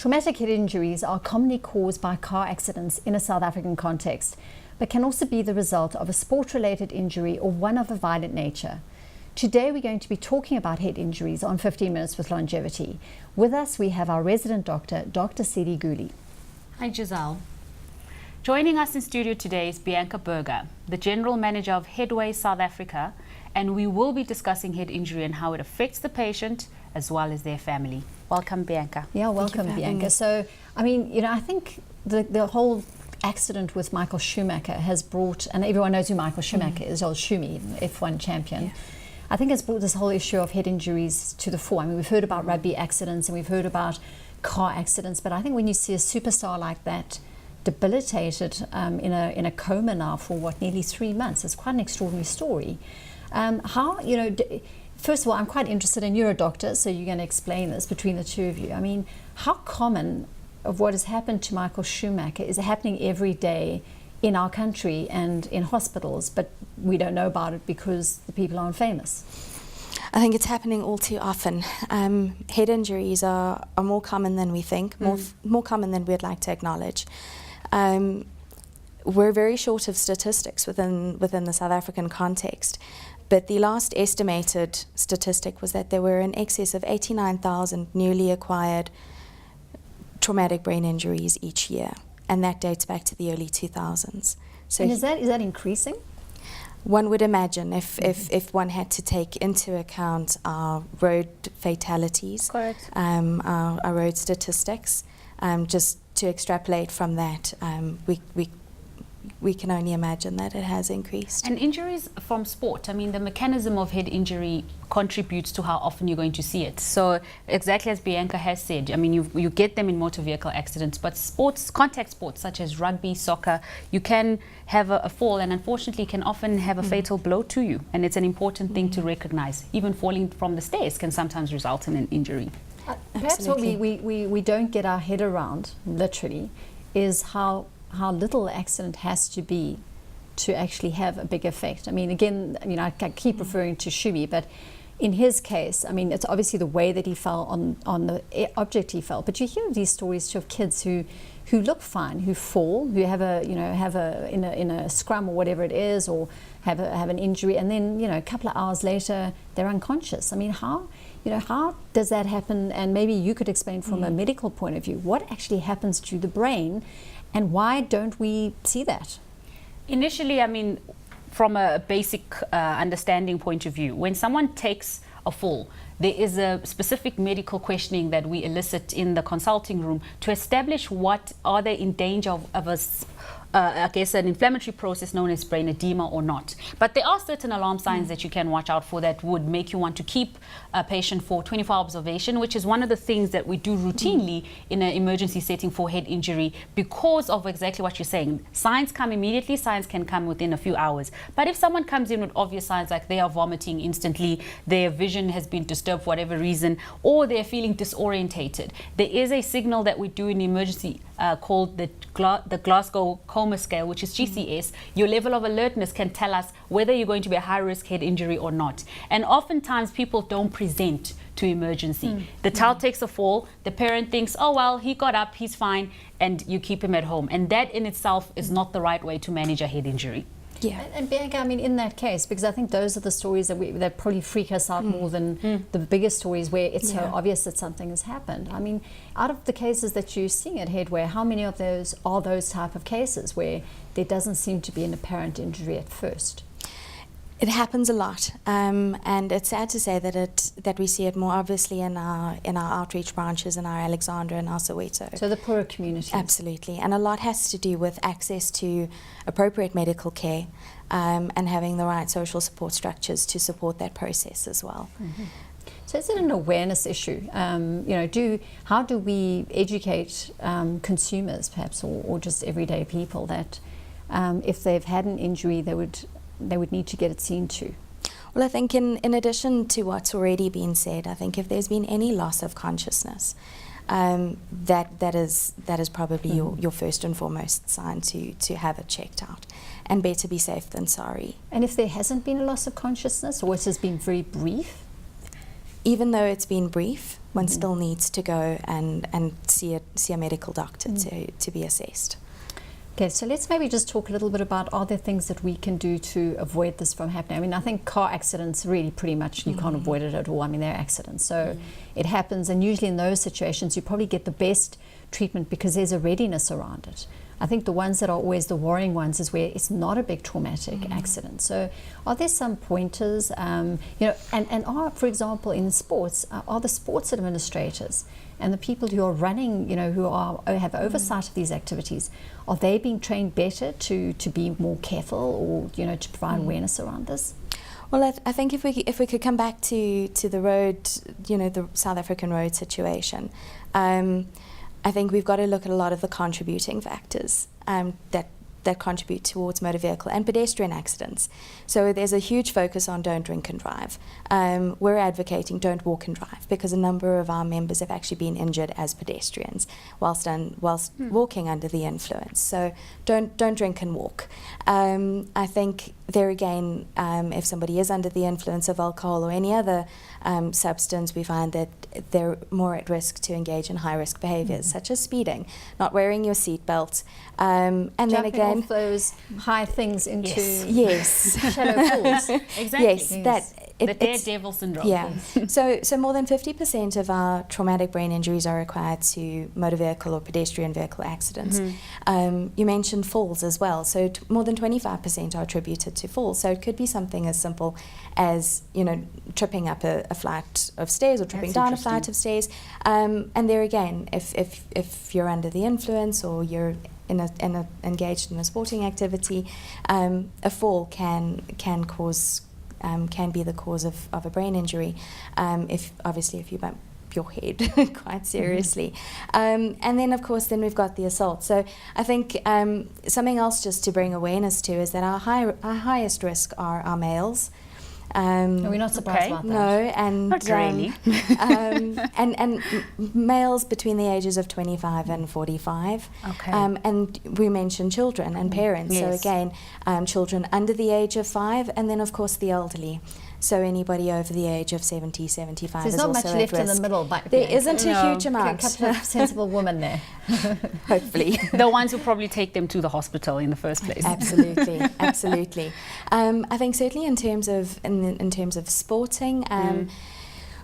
Traumatic head injuries are commonly caused by car accidents in a South African context, but can also be the result of a sport-related injury or one of a violent nature. Today we're going to be talking about head injuries on 15 Minutes with Longevity. With us we have our resident doctor, Dr. Sidi Guli. Hi Giselle. Joining us in studio today is Bianca Burger, the General Manager of Headway South Africa, and we will be discussing head injury and how it affects the patient as well as their family. Welcome, Bianca. Yeah, welcome, Bianca. So, I mean, I think the whole accident with Michael Schumacher has brought, and everyone knows who Michael Schumacher is, old Schumi, F1 champion. Yeah. I think it's brought this whole issue of head injuries to the fore. I mean, we've heard about rugby accidents and we've heard about car accidents, but I think when you see a superstar like that debilitated in a coma now for nearly 3 months, it's quite an extraordinary story. First of all, I'm quite interested, and you're a doctor, so you're going to explain this between the two of you. I mean, how common of what has happened to Michael Schumacher is happening every day in our country and in hospitals, but we don't know about it because the people aren't famous? I think it's happening all too often. Head injuries are more common than we think, more common than we'd like to acknowledge. We're very short of statistics within the South African context, but the last estimated statistic was that there were in excess of 89,000 newly acquired traumatic brain injuries each year, and that dates back to the early 2000s. So, and is that increasing? One would imagine if one had to take into account our road fatalities, correct, our road statistics, just to extrapolate from that, we can only imagine that it has increased. And injuries from sport, I mean, the mechanism of head injury contributes to how often you're going to see it. So exactly as Bianca has said, I mean, you get them in motor vehicle accidents, but sports, contact sports such as rugby, soccer, you can have a fall and unfortunately can often have a fatal blow to you. And it's an important thing to recognize. Even falling from the stairs can sometimes result in an injury. Perhaps what we don't get our head around, literally, is how little the accident has to be to actually have a big effect. I mean, again, I keep referring to Shumi, but in his case, I mean, it's obviously the way that he fell on the object he fell. But you hear these stories too of kids who look fine, who fall, who have in a scrum or whatever it is, or have an injury, and then a couple of hours later they're unconscious. I mean, how does that happen? And maybe you could explain from a medical point of view what actually happens to the brain. And why don't we see that? Initially, I mean, from a basic understanding point of view, when someone takes a fall, there is a specific medical questioning that we elicit in the consulting room to establish what are they in danger of I guess an inflammatory process known as brain edema or not. But there are certain alarm signs that you can watch out for that would make you want to keep a patient for 24-hour observation, which is one of the things that we do routinely in an emergency setting for head injury because of exactly what you're saying. Signs come immediately, signs can come within a few hours. But if someone comes in with obvious signs like they are vomiting instantly, their vision has been disturbed for whatever reason, or they're feeling disorientated, there is a signal that we do in the emergency called the Glasgow Coma Scale, which is GCS. Your level of alertness can tell us whether you're going to be a high-risk head injury or not. And oftentimes people don't present to emergency. The child takes a fall, the parent thinks, oh well, he got up, he's fine, and you keep him at home. And that in itself is not the right way to manage a head injury. Yeah. And Bianca, I mean, in that case, because I think those are the stories that probably freak us out more than the bigger stories where it's so obvious that something has happened. I mean, out of the cases that you're seeing at Headway, how many of those are those type of cases where there doesn't seem to be an apparent injury at first? It happens a lot, and it's sad to say that we see it more obviously in our outreach branches in our Alexandra and our Soweto. So the poorer communities. Absolutely, and a lot has to do with access to appropriate medical care and having the right social support structures to support that process as well. So is it an awareness issue? How do we educate consumers, perhaps, or just everyday people that if they've had an injury, they would need to get it seen to? Well, I think in addition to what's already been said, I think if there's been any loss of consciousness, that is probably your first and foremost sign to have it checked out. And better be safe than sorry. And if there hasn't been a loss of consciousness, or it has been very brief? Even though it's been brief, one still needs to go and see a medical doctor to be assessed. Okay, so let's maybe just talk a little bit about, are there things that we can do to avoid this from happening? I mean, I think car accidents, really pretty much you can't avoid it at all. I mean, they're accidents. So it happens, and usually in those situations you probably get the best treatment because there's a readiness around it. I think the ones that are always the worrying ones is where it's not a big traumatic accident. So are there some pointers, you know, and are, for example, in sports, are the sports administrators and the people who are running, you know, who have oversight of these activities, are they being trained better to be more careful, or, you know, to provide awareness around this? Well, I think if we could come back to the road, you know, the South African road situation, I think we've got to look at a lot of the contributing factors that contribute towards motor vehicle and pedestrian accidents. So there's a huge focus on don't drink and drive. We're advocating don't walk and drive because a number of our members have actually been injured as pedestrians whilst walking under the influence. So don't drink and walk. I think there again, if somebody is under the influence of alcohol or any other substance, we find that they're more at risk to engage in high-risk behaviours such as speeding, not wearing your seatbelt, and then again off those high things into shallow pools. Exactly. Yes, the daredevil syndrome. Yeah. So more than 50% of our traumatic brain injuries are acquired to motor vehicle or pedestrian vehicle accidents. You mentioned falls as well. So more than 25% are attributed to falls. So it could be something as simple as, you know, tripping up a flight of stairs or tripping down a flight of stairs. And there again, if you're under the influence or you're engaged in a sporting activity, a fall can be the cause of a brain injury, if you bump your head quite seriously. And then of course we've got the assault. So I think something else just to bring awareness to is that our highest risk are our males. We're not surprised about that. No, and not really. and males between the ages of 25 and 45. Okay. And we mentioned children and parents. Yes. So again, children under the age of 5, and then of course the elderly. So anybody over the age of 70, 75 There's is not also much at left risk. in the middle. There isn't a huge A amount. couple of sensible women there. Hopefully. The ones who probably take them to the hospital in the first place. Absolutely, absolutely. I think certainly in terms of sporting,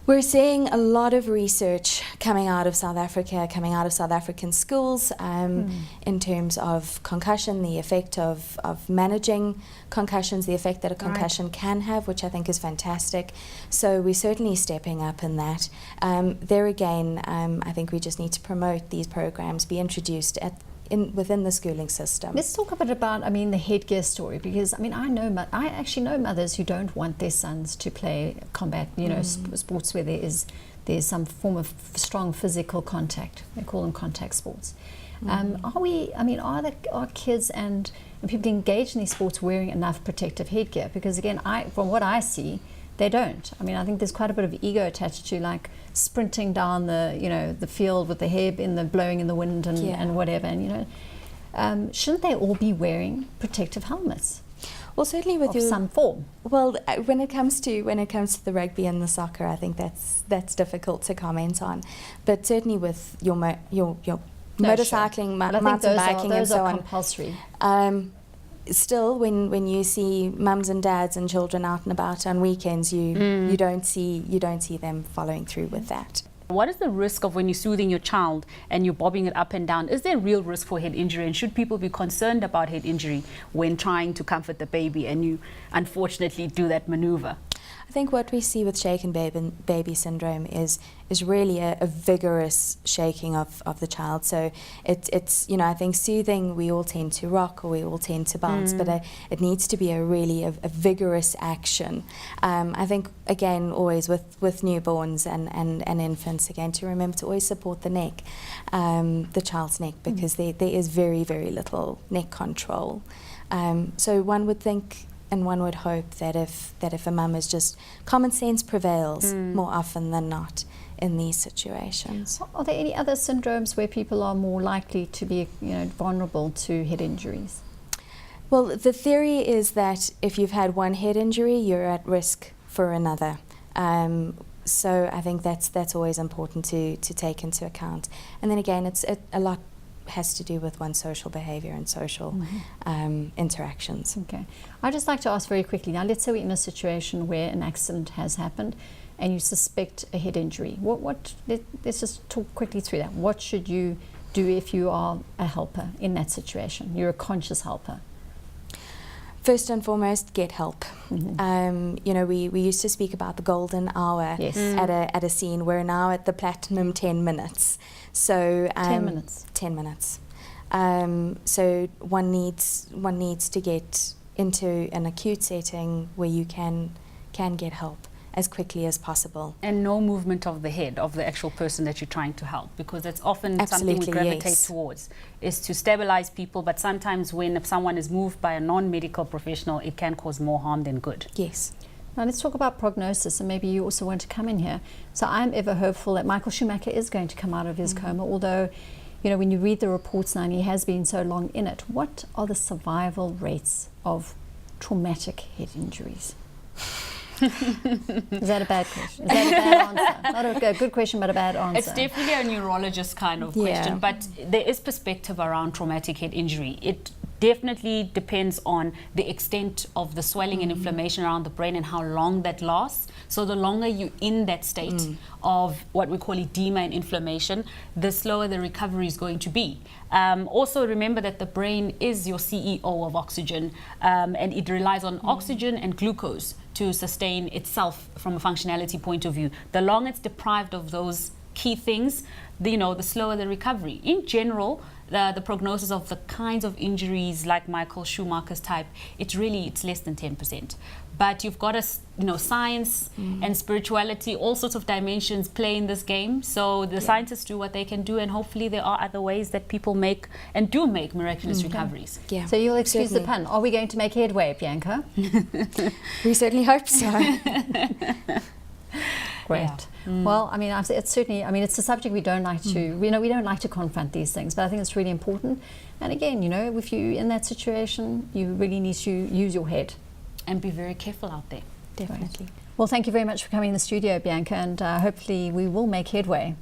we're seeing a lot of research coming out of South Africa, coming out of South African schools, in terms of concussion, the effect of managing concussions, the effect that a concussion can have, which I think is fantastic. So we're certainly stepping up in that. There again, I think we just need to promote these programs, be introduced within the schooling system. Let's talk a bit about, I mean, the headgear story, because I mean, I actually know mothers who don't want their sons to play combat, you know, sports where there's some form of strong physical contact. They call them contact sports. Are kids and people engaged in these sports wearing enough protective headgear? Because again, from what I see, they don't. I mean, I think there's quite a bit of ego attached to like sprinting down the field with the hair blowing in the wind and whatever. And shouldn't they all be wearing protective helmets? Well, certainly with some form. Well, when it comes to the rugby and the soccer, I think that's difficult to comment on. But certainly with your motorcycling, mountain biking, and so on, compulsory. Still, when you see mums and dads and children out and about on weekends, you don't see them following through with that. What is the risk of when you're soothing your child and you're bobbing it up and down? Is there real risk for head injury, and should people be concerned about head injury when trying to comfort the baby and you unfortunately do that maneuver? I think what we see with shaken baby syndrome is really a vigorous shaking of the child. So it's I think soothing, we all tend to rock or we all tend to bounce, but it needs to be a vigorous action. I think again always with newborns and infants, again to remember to always support the neck, the child's neck, because there is very, very little neck control. So one would think and one would hope that if a mum is just common sense prevails more often than not in these situations. Are there any other syndromes where people are more likely to be vulnerable to head injuries? Well, the theory is that if you've had one head injury, you're at risk for another. So I think that's always important to take into account. And then again, a lot has to do with one's social behavior and social interactions. Okay. I'd just like to ask very quickly, now let's say we're in a situation where an accident has happened and you suspect a head injury. Let's just talk quickly through that. What should you do if you are a helper in that situation? You're a conscious helper. First and foremost, get help. You know, we used to speak about the golden hour at a scene. We're now at the platinum 10 minutes. So 10 minutes. 10 minutes. So one needs to get into an acute setting where you can get help as quickly as possible. And no movement of the head of the actual person that you're trying to help, because that's often Absolutely, something we gravitate yes. towards, is to stabilize people, but sometimes when someone is moved by a non-medical professional, it can cause more harm than good. Yes. Now let's talk about prognosis, and maybe you also want to come in here. So I'm ever hopeful that Michael Schumacher is going to come out of his coma, although, you know, when you read the reports now, and he has been so long in it, what are the survival rates of traumatic head injuries? Is that a bad question? Is that a bad answer? Not a good question, but a bad answer. It's definitely a neurologist kind of question, but there is perspective around traumatic head injury. It definitely depends on the extent of the swelling and inflammation around the brain and how long that lasts. So the longer you're in that state of what we call edema and inflammation, the slower the recovery is going to be. Also remember that the brain is your CEO of oxygen, and it relies on oxygen and glucose to sustain itself from a functionality point of view. The longer it's deprived of those key things, the slower the recovery. In general, the prognosis of the kinds of injuries like Michael Schumacher's type, it's less than 10%. But you've got science and spirituality, all sorts of dimensions play in this game. So the scientists do what they can do, and hopefully there are other ways that people make miraculous recoveries. Yeah. So you'll excuse the pun. Are we going to make headway, Bianca? We certainly hope so. Great. Yeah. Well, I mean, it's certainly, it's a subject we don't like to, we don't like to confront these things, but I think it's really important. And again, if you're in that situation, you really need to use your head. And be very careful out there. Definitely. Well, thank you very much for coming in the studio, Bianca, and hopefully we will make headway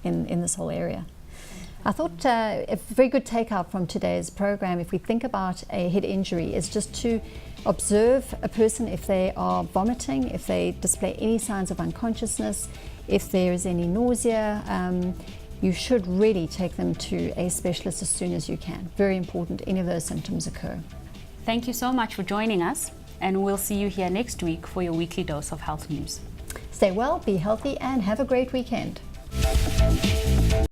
in this whole area. I thought a very good takeout from today's program, if we think about a head injury, is just to observe a person if they are vomiting, if they display any signs of unconsciousness, if there is any nausea. You should really take them to a specialist as soon as you can. Very important, any of those symptoms occur. Thank you so much for joining us, and we'll see you here next week for your weekly dose of health news. Stay well, be healthy, and have a great weekend.